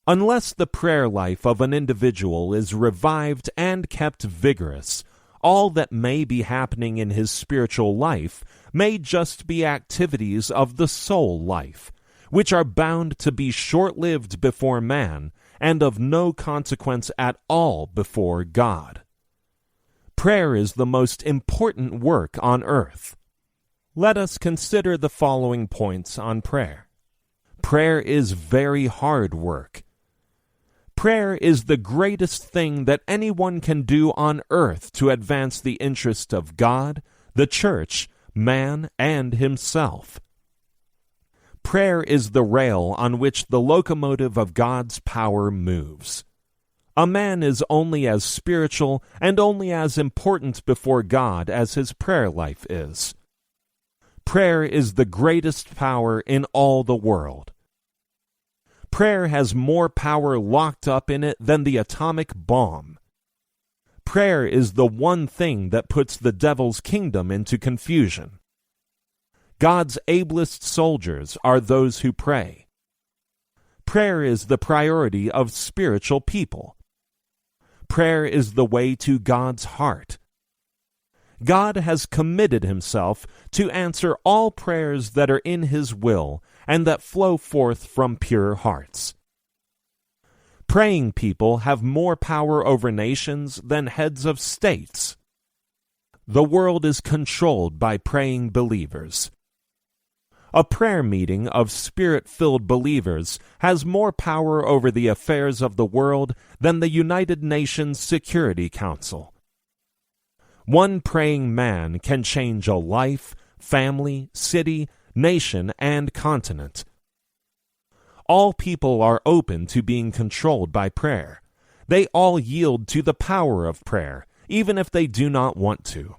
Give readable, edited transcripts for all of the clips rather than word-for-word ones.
Unless the prayer life of an individual is revived and kept vigorous, all that may be happening in his spiritual life may just be activities of the soul life, which are bound to be short-lived before man and of no consequence at all before God. Prayer is the most important work on earth. Let us consider the following points on prayer. Prayer is very hard work. Prayer is the greatest thing that anyone can do on earth to advance the interest of God, the church, man, and himself. Prayer is the rail on which the locomotive of God's power moves. A man is only as spiritual and only as important before God as his prayer life is. Prayer is the greatest power in all the world. Prayer has more power locked up in it than the atomic bomb. Prayer is the one thing that puts the devil's kingdom into confusion. God's ablest soldiers are those who pray. Prayer is the priority of spiritual people. Prayer is the way to God's heart. God has committed himself to answer all prayers that are in his will and that flow forth from pure hearts. Praying people have more power over nations than heads of states. The world is controlled by praying believers. A prayer meeting of Spirit-filled believers has more power over the affairs of the world than the United Nations Security Council. One praying man can change a life, family, city, nation, and continent. All people are open to being controlled by prayer. They all yield to the power of prayer, even if they do not want to.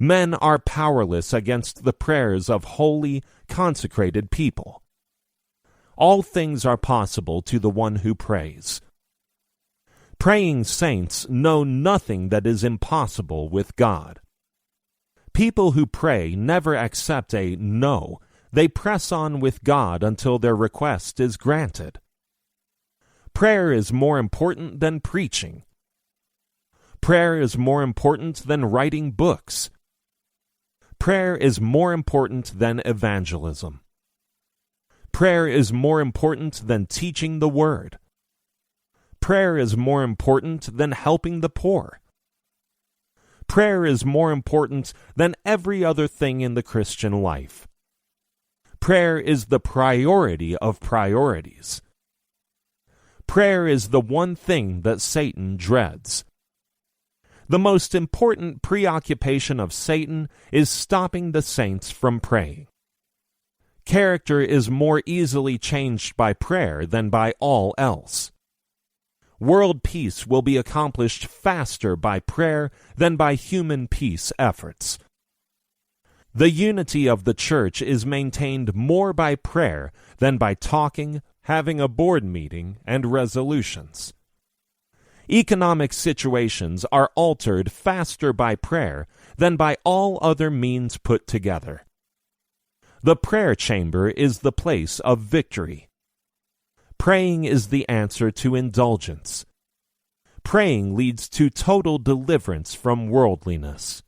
Men are powerless against the prayers of holy, consecrated people. All things are possible to the one who prays. Praying saints know nothing that is impossible with God. People who pray never accept a no. They press on with God until their request is granted. Prayer is more important than preaching. Prayer is more important than writing books. Prayer is more important than evangelism. Prayer is more important than teaching the word. Prayer is more important than helping the poor. Prayer is more important than every other thing in the Christian life. Prayer is the priority of priorities. Prayer is the one thing that Satan dreads. The most important preoccupation of Satan is stopping the saints from praying. Character is more easily changed by prayer than by all else. World peace will be accomplished faster by prayer than by human peace efforts. The unity of the church is maintained more by prayer than by talking, having a board meeting, and resolutions. Economic situations are altered faster by prayer than by all other means put together. The prayer chamber is the place of victory. Praying is the answer to indulgence. Praying leads to total deliverance from worldliness.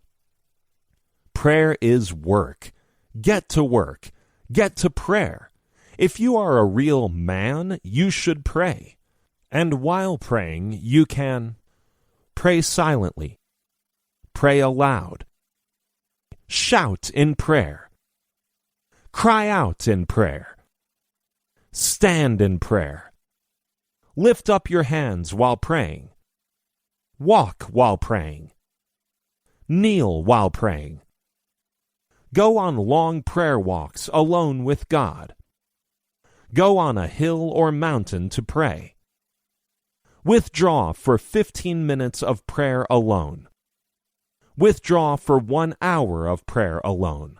Prayer is work. Get to work. Get to prayer. If you are a real man, you should pray. And while praying, you can pray silently, pray aloud, shout in prayer, cry out in prayer, stand in prayer, lift up your hands while praying, walk while praying, kneel while praying, go on long prayer walks alone with God, go on a hill or mountain to pray. Withdraw for 15 minutes of prayer alone. Withdraw for 1 hour of prayer alone.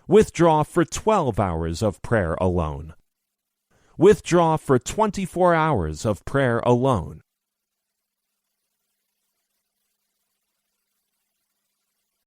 Withdraw for 12 hours of prayer alone. Withdraw for 24 hours of prayer alone.